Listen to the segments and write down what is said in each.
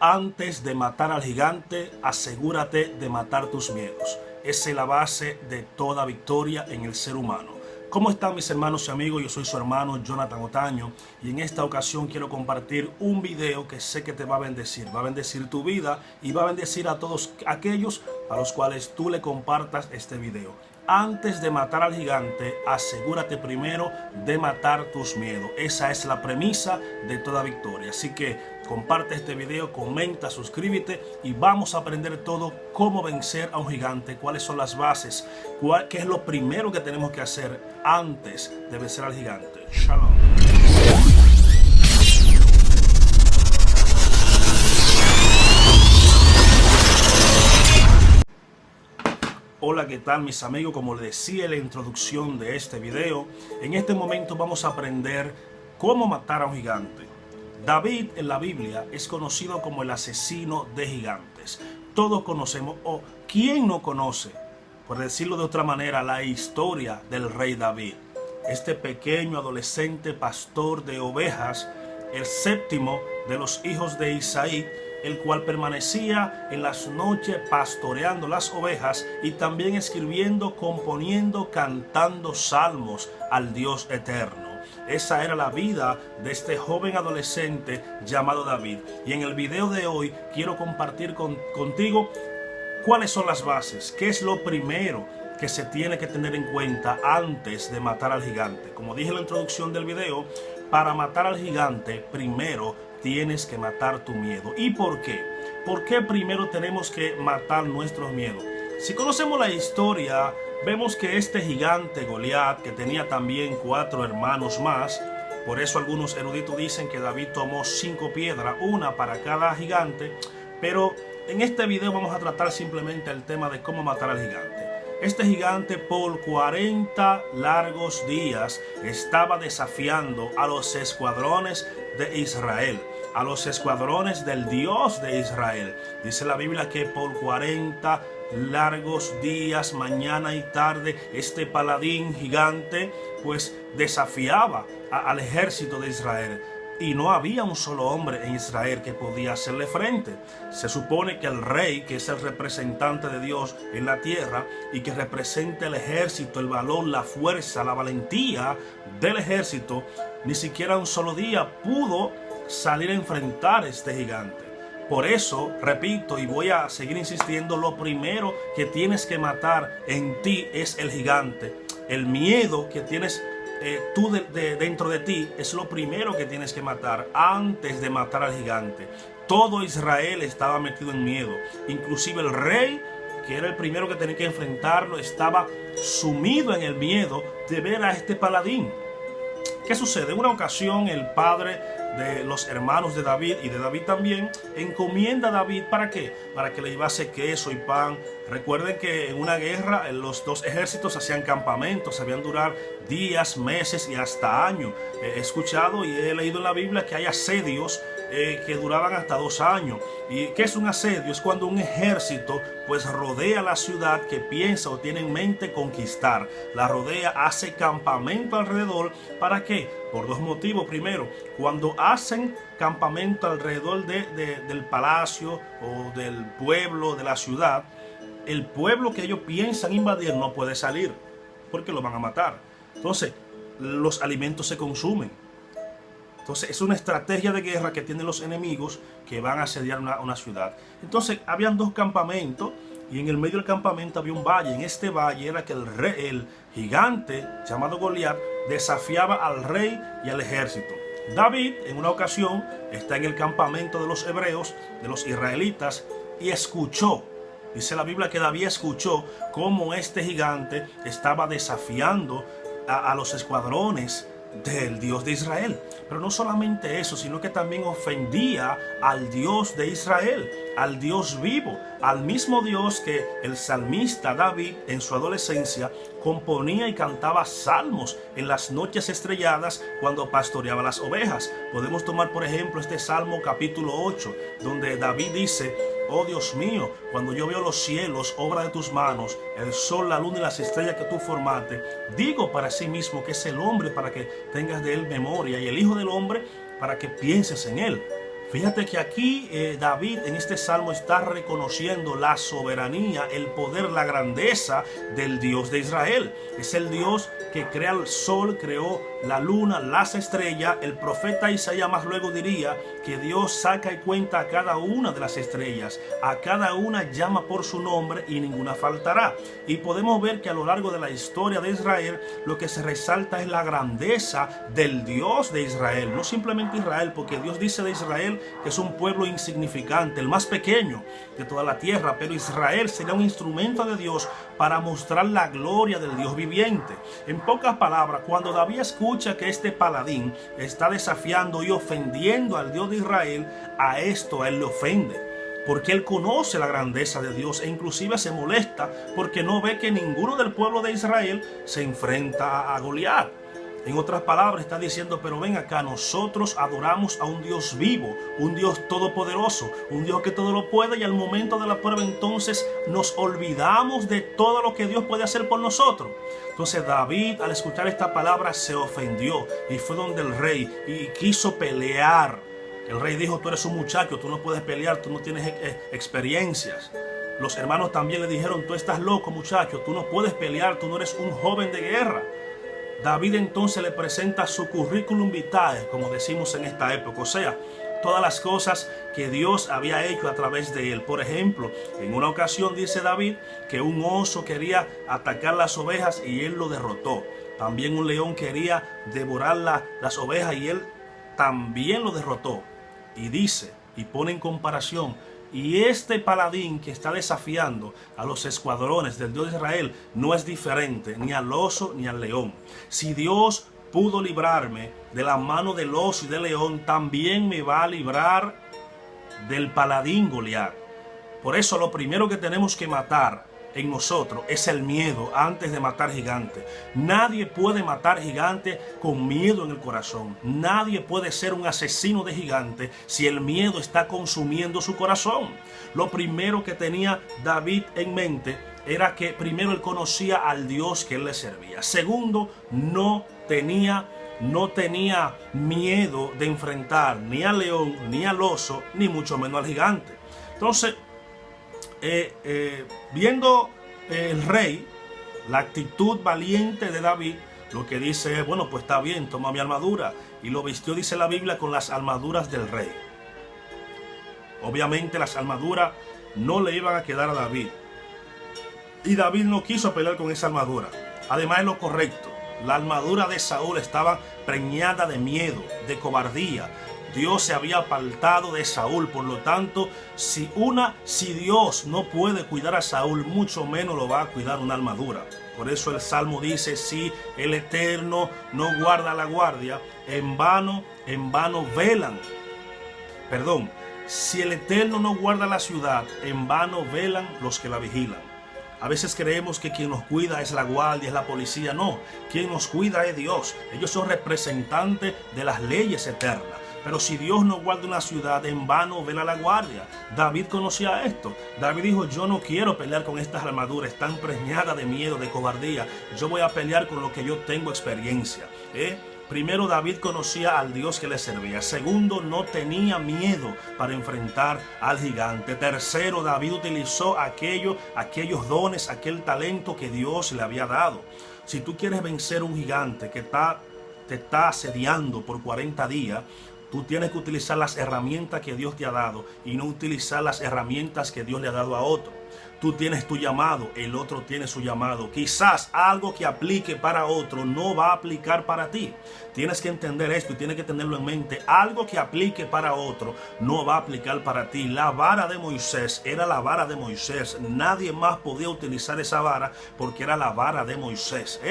Antes de matar al gigante, asegúrate de matar tus miedos. Esa es la base de toda victoria en el ser humano. ¿Cómo están mis hermanos y amigos? Yo soy su hermano Jonathan Otaño y en esta ocasión quiero compartir un video que sé que te va a bendecir. Va a bendecir tu vida y va a bendecir a todos aquellos a los cuales tú le compartas este video. Antes de matar al gigante, asegúrate primero de matar tus miedos. Esa es la premisa de toda victoria. Así que comparte este video, comenta, suscríbete y vamos a aprender todo cómo vencer a un gigante, cuáles son las bases, qué es lo primero que tenemos que hacer antes de vencer al gigante. Shalom. Hola, ¿qué tal mis amigos? Como les decía en la introducción de este video, en este momento vamos a aprender cómo matar a un gigante. David en la Biblia es conocido como el asesino de gigantes. Todos conocemos, o ¿quién no conoce, por decirlo de otra manera, la historia del rey David? Este pequeño adolescente pastor de ovejas, el séptimo de los hijos de Isaí, el cual permanecía en las noches pastoreando las ovejas y también escribiendo, componiendo, cantando salmos al Dios eterno. Esa era la vida de este joven adolescente llamado David. Y en el video de hoy quiero compartir contigo cuáles son las bases, qué es lo primero que se tiene que tener en cuenta antes de matar al gigante. Como dije en la introducción del video, para matar al gigante primero tienes que matar tu miedo. ¿Y por qué? ¿Por qué primero tenemos que matar nuestros miedos? Si conocemos la historia, vemos que este gigante Goliat, que tenía también 4 hermanos más, por eso algunos eruditos dicen que David tomó 5 piedras, una para cada gigante, pero en este video vamos a tratar simplemente el tema de cómo matar al gigante. Este gigante por 40 largos días estaba desafiando a los escuadrones de Israel, a los escuadrones del Dios de Israel. Dice la Biblia que por 40 largos días, mañana y tarde, este paladín gigante pues desafiaba al ejército de Israel. Y no había un solo hombre en Israel que podía hacerle frente. Se supone que el rey, que es el representante de Dios en la tierra y que representa el ejército, el valor, la fuerza, la valentía del ejército, ni siquiera un solo día pudo salir a enfrentar a este gigante. Por eso, repito y voy a seguir insistiendo, lo primero que tienes que matar en ti es el gigante. El miedo que tienes tú dentro de ti es lo primero que tienes que matar antes de matar al gigante. Todo Israel estaba metido en miedo. Inclusive el rey, que era el primero que tenía que enfrentarlo, estaba sumido en el miedo de ver a este paladín. ¿Qué sucede? En una ocasión el padre de los hermanos de David y de David también encomienda a David ¿para qué? Para que le llevase queso y pan. Recuerden que en una guerra los dos ejércitos hacían campamentos, sabían durar días, meses y hasta años. He escuchado y he leído en la Biblia que hay asedios que duraban hasta 2 años. ¿Y qué es un asedio? Es cuando un ejército pues rodea la ciudad que piensa o tiene en mente conquistar. La rodea, hace campamento alrededor. ¿Para qué? Por 2 motivos. Primero, cuando hacen campamento alrededor del palacio o del pueblo, de la ciudad, el pueblo que ellos piensan invadir no puede salir porque lo van a matar. Entonces, los alimentos se consumen. Entonces es una estrategia de guerra que tienen los enemigos que van a asediar una ciudad. Entonces habían 2 campamentos y en el medio del campamento había un valle. En este valle era que el gigante llamado Goliat desafiaba al rey y al ejército. David en una ocasión está en el campamento de los hebreos, de los israelitas, y escuchó. Dice la Biblia que David escuchó cómo este gigante estaba desafiando a los escuadrones del Dios de Israel. Pero no solamente eso, sino que también ofendía al Dios de Israel, al Dios vivo, al mismo Dios que el salmista David en su adolescencia componía y cantaba salmos en las noches estrelladas cuando pastoreaba las ovejas. Podemos tomar por ejemplo este Salmo capítulo 8, donde David dice: oh Dios mío, cuando yo veo los cielos, obra de tus manos, el sol, la luna y las estrellas que tú formaste, digo para sí mismo que es el hombre para que tengas de él memoria y el hijo del hombre para que pienses en él. Fíjate que aquí David en este salmo está reconociendo la soberanía, el poder, la grandeza del Dios de Israel. Es el Dios que crea el sol, creó la luna, las estrellas. El profeta Isaías más luego diría que Dios saca y cuenta a cada una de las estrellas, a cada una llama por su nombre y ninguna faltará. Y podemos ver que a lo largo de la historia de Israel lo que se resalta es la grandeza del Dios de Israel, no simplemente Israel, porque Dios dice de Israel que es un pueblo insignificante, el más pequeño de toda la tierra, pero Israel sería un instrumento de Dios para mostrar la gloria del Dios viviente. En pocas palabras, cuando David escucha que este paladín está desafiando y ofendiendo al Dios de Israel, a esto a él le ofende, porque él conoce la grandeza de Dios e inclusive se molesta porque no ve que ninguno del pueblo de Israel se enfrenta a Goliat. En otras palabras está diciendo, pero ven acá, nosotros adoramos a un Dios vivo, un Dios todopoderoso, un Dios que todo lo puede, y al momento de la prueba entonces nos olvidamos de todo lo que Dios puede hacer por nosotros. Entonces David, al escuchar esta palabra, se ofendió y fue donde el rey y quiso pelear. El rey dijo, tú eres un muchacho, tú no puedes pelear, tú no tienes experiencias. Los hermanos también le dijeron, tú estás loco, muchacho, tú no puedes pelear, tú no eres un joven de guerra. David entonces le presenta su currículum vitae, como decimos en esta época, o sea, todas las cosas que Dios había hecho a través de él. Por ejemplo, en una ocasión dice David que un oso quería atacar las ovejas y él lo derrotó. También un león quería devorar las ovejas y él también lo derrotó. Y dice, y pone en comparación, y este paladín que está desafiando a los escuadrones del Dios de Israel no es diferente ni al oso ni al león. Si Dios pudo librarme de la mano del oso y del león, también me va a librar del paladín Goliat. Por eso lo primero que tenemos que matar en nosotros es el miedo antes de matar gigantes. Nadie puede matar gigantes con miedo en el corazón. Nadie puede ser un asesino de gigantes si el miedo está consumiendo su corazón. Lo primero que tenía David en mente era que primero él conocía al Dios que él le servía. Segundo, no tenía miedo de enfrentar ni al león, ni al oso, ni mucho menos al gigante. Entonces, viendo el rey la actitud valiente de David, lo que dice es, bueno, pues está bien, toma mi armadura, y lo vistió, dice la Biblia, con las armaduras del rey. Obviamente las armaduras no le iban a quedar a David, y David no quiso pelear con esa armadura. Además es lo correcto, la armadura de Saúl estaba preñada de miedo, de cobardía. Dios se había apartado de Saúl, por lo tanto, si Dios no puede cuidar a Saúl, mucho menos lo va a cuidar una armadura. Por eso el Salmo dice, si el Eterno no guarda la guardia, en vano velan. Perdón, si el Eterno no guarda la ciudad, en vano velan los que la vigilan. A veces creemos que quien nos cuida es la guardia, es la policía. No, quien nos cuida es Dios. Ellos son representantes de las leyes eternas. Pero si Dios no guarda una ciudad, en vano vela la guardia. David conocía esto. David dijo, yo no quiero pelear con estas armaduras, están preñadas de miedo, de cobardía. Yo voy a pelear con lo que yo tengo experiencia. Primero, David conocía al Dios que le servía. Segundo, no tenía miedo para enfrentar al gigante. Tercero, David utilizó aquellos dones, aquel talento que Dios le había dado. Si tú quieres vencer un gigante que te está asediando por 40 días, tú tienes que utilizar las herramientas que Dios te ha dado y no utilizar las herramientas que Dios le ha dado a otro. Tú tienes tu llamado, el otro tiene su llamado. Quizás algo que aplique para otro no va a aplicar para ti. Tienes que entender esto y tienes que tenerlo en mente. Algo que aplique para otro no va a aplicar para ti. La vara de Moisés era la vara de Moisés. Nadie más podía utilizar esa vara porque era la vara de Moisés.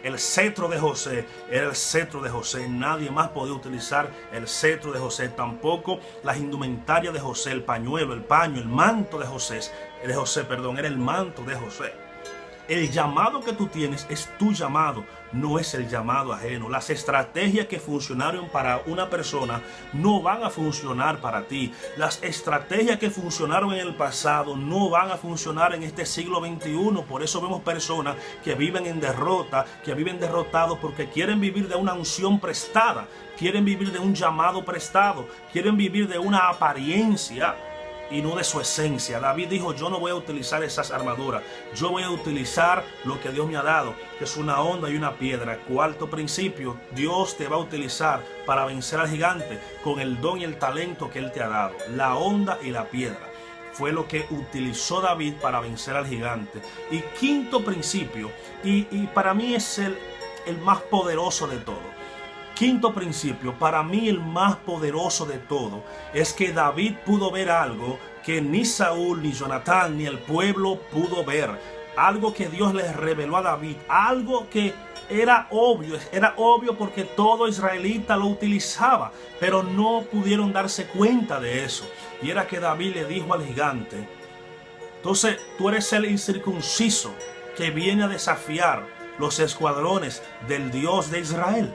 El cetro de José era el cetro de José. Nadie más podía utilizar el cetro de José. Tampoco las indumentarias de José, el pañuelo, el paño, el manto de José, era el manto de José. El llamado que tú tienes es tu llamado, no es el llamado ajeno. Las estrategias que funcionaron para una persona no van a funcionar para ti. Las estrategias que funcionaron en el pasado no van a funcionar en este siglo XXI. Por eso vemos personas que viven en derrota, que viven derrotados porque quieren vivir de una unción prestada, quieren vivir de un llamado prestado, quieren vivir de una apariencia y no de su esencia. David dijo: yo no voy a utilizar esas armaduras, yo voy a utilizar lo que Dios me ha dado, que es una honda y una piedra. Cuarto principio: Dios te va a utilizar para vencer al gigante con el don y el talento que Él te ha dado. La honda y la piedra fue lo que utilizó David para vencer al gigante. Y quinto principio, y para mí es el más poderoso de todo. Quinto principio, para mí el más poderoso de todo, es que David pudo ver algo que ni Saúl, ni Jonatán, ni el pueblo pudo ver. Algo que Dios les reveló a David, algo que era obvio porque todo israelita lo utilizaba, pero no pudieron darse cuenta de eso. Y era que David le dijo al gigante: entonces tú eres el incircunciso que viene a desafiar los escuadrones del Dios de Israel.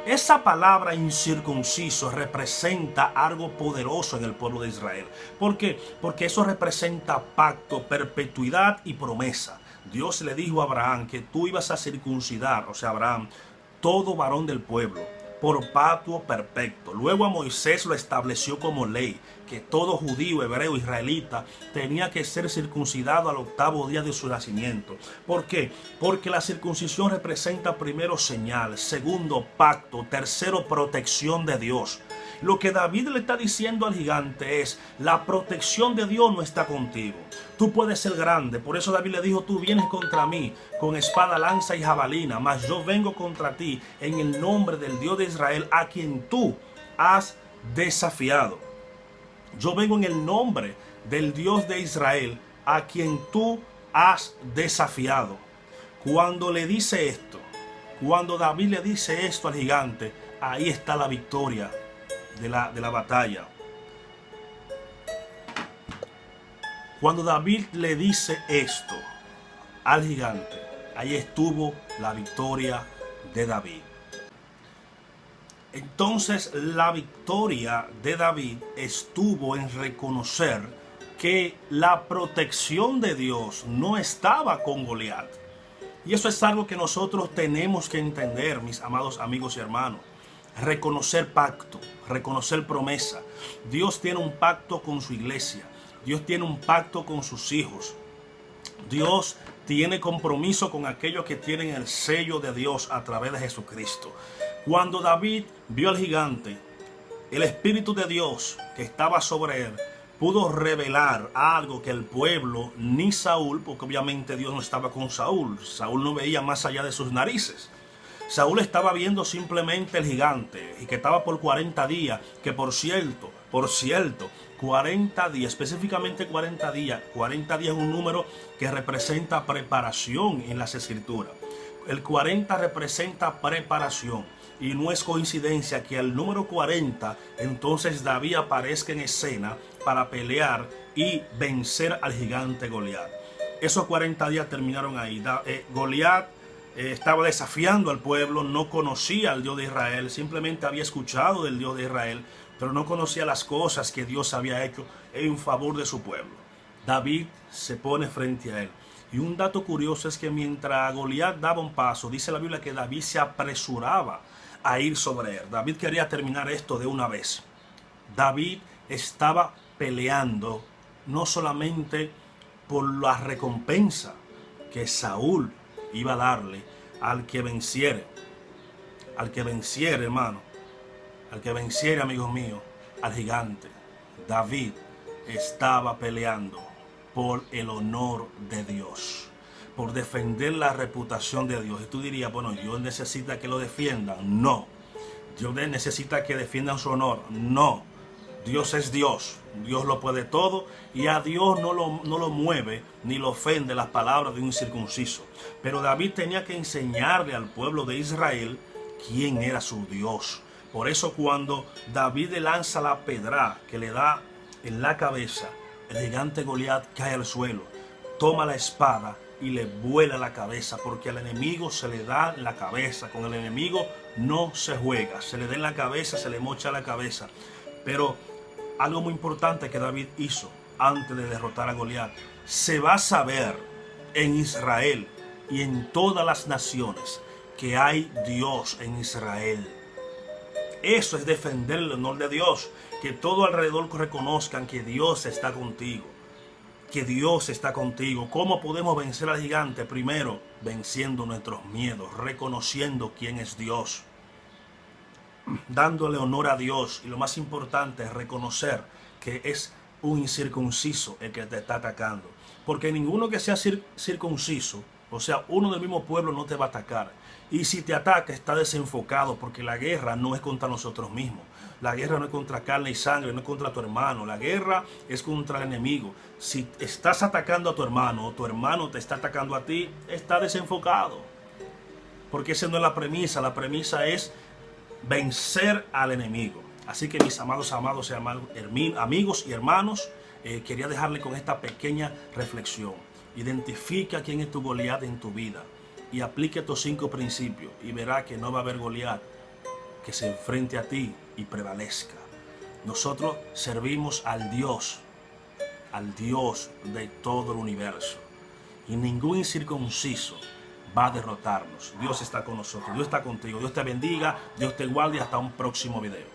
Esa palabra incircunciso representa algo poderoso en el pueblo de Israel. ¿Por qué? Porque eso representa pacto, perpetuidad y promesa. Dios le dijo a Abraham que tú ibas a circuncidar, o sea, Abraham, todo varón del pueblo, por pacto perfecto. Luego a Moisés lo estableció como ley, que todo judío, hebreo, israelita tenía que ser circuncidado al octavo día de su nacimiento. ¿Por qué? Porque la circuncisión representa primero señal, segundo pacto, tercero protección de Dios. Lo que David le está diciendo al gigante es: la protección de Dios no está contigo. Tú puedes ser grande. Por eso David le dijo: tú vienes contra mí con espada, lanza y jabalina, mas yo vengo contra ti en el nombre del Dios de Israel, a quien tú has desafiado. Yo vengo en el nombre del Dios de Israel, a quien tú has desafiado. Cuando le dice esto, cuando David le dice esto al gigante, ahí está la victoria de la batalla. Cuando David le dice esto al gigante, ahí estuvo la victoria de David. Entonces la victoria de David estuvo en reconocer que la protección de Dios no estaba con Goliat. Y eso es algo que nosotros tenemos que entender, mis amados amigos y hermanos. Reconocer pacto, reconocer promesa. Dios tiene un pacto con su iglesia. Dios tiene un pacto con sus hijos. Dios tiene compromiso con aquellos que tienen el sello de Dios a través de Jesucristo. Cuando David vio al gigante, el Espíritu de Dios que estaba sobre él pudo revelar algo que el pueblo, ni Saúl, porque obviamente Dios no estaba con Saúl. Saúl no veía más allá de sus narices. Saúl estaba viendo simplemente el gigante y que estaba por 40 días, que por cierto, 40 días, específicamente 40 días. 40 días es un número que representa preparación en las Escrituras. El 40 representa preparación. Y no es coincidencia que al número 40, entonces David aparezca en escena para pelear y vencer al gigante Goliat. Esos 40 días terminaron ahí. Goliat estaba desafiando al pueblo, no conocía al Dios de Israel, simplemente había escuchado del Dios de Israel, pero no conocía las cosas que Dios había hecho en favor de su pueblo. David se pone frente a él. Y un dato curioso es que mientras Goliat daba un paso, dice la Biblia que David se apresuraba a ir sobre él. David quería terminar esto de una vez. David estaba peleando no solamente por la recompensa que Saúl iba a darle al que venciere, hermano, al que venciere, amigos míos, al gigante. David estaba peleando por el honor de Dios, por defender la reputación de Dios. Y tú dirías: bueno, Dios necesita que lo defiendan. No. Dios necesita que defiendan su honor. No. Dios es Dios. Dios lo puede todo. Y a Dios no lo mueve ni lo ofende las palabras de un incircunciso. Pero David tenía que enseñarle al pueblo de Israel quién era su Dios. Por eso cuando David le lanza la pedra que le da en la cabeza, el gigante Goliat cae al suelo, toma la espada y le vuela la cabeza, porque al enemigo se le da la cabeza. Con el enemigo no se juega, se le da en la cabeza, se le mocha la cabeza. Pero algo muy importante que David hizo antes de derrotar a Goliat: se va a saber en Israel y en todas las naciones que hay Dios en Israel. Eso es defender el honor de Dios, que todo alrededor reconozcan que Dios está contigo, que Dios está contigo. ¿Cómo podemos vencer al gigante? Primero, venciendo nuestros miedos, reconociendo quién es Dios, dándole honor a Dios, y lo más importante es reconocer que es un incircunciso el que te está atacando, porque ninguno que sea circunciso, o sea, uno del mismo pueblo, no te va a atacar. Y si te ataca, está desenfocado, porque la guerra no es contra nosotros mismos. La guerra no es contra carne y sangre, no es contra tu hermano. La guerra es contra el enemigo. Si estás atacando a tu hermano o tu hermano te está atacando a ti, está desenfocado. Porque esa no es la premisa. La premisa es vencer al enemigo. Así que mis amados amigos y hermanos, quería dejarle con esta pequeña reflexión. Identifica quién es tu Goliat en tu vida y aplique estos 5 principios, y verá que no va a haber Goliat que se enfrente a ti y prevalezca. Nosotros servimos al Dios de todo el universo, y ningún incircunciso va a derrotarnos. Dios está con nosotros, Dios está contigo, Dios te bendiga, Dios te guarde, hasta un próximo video.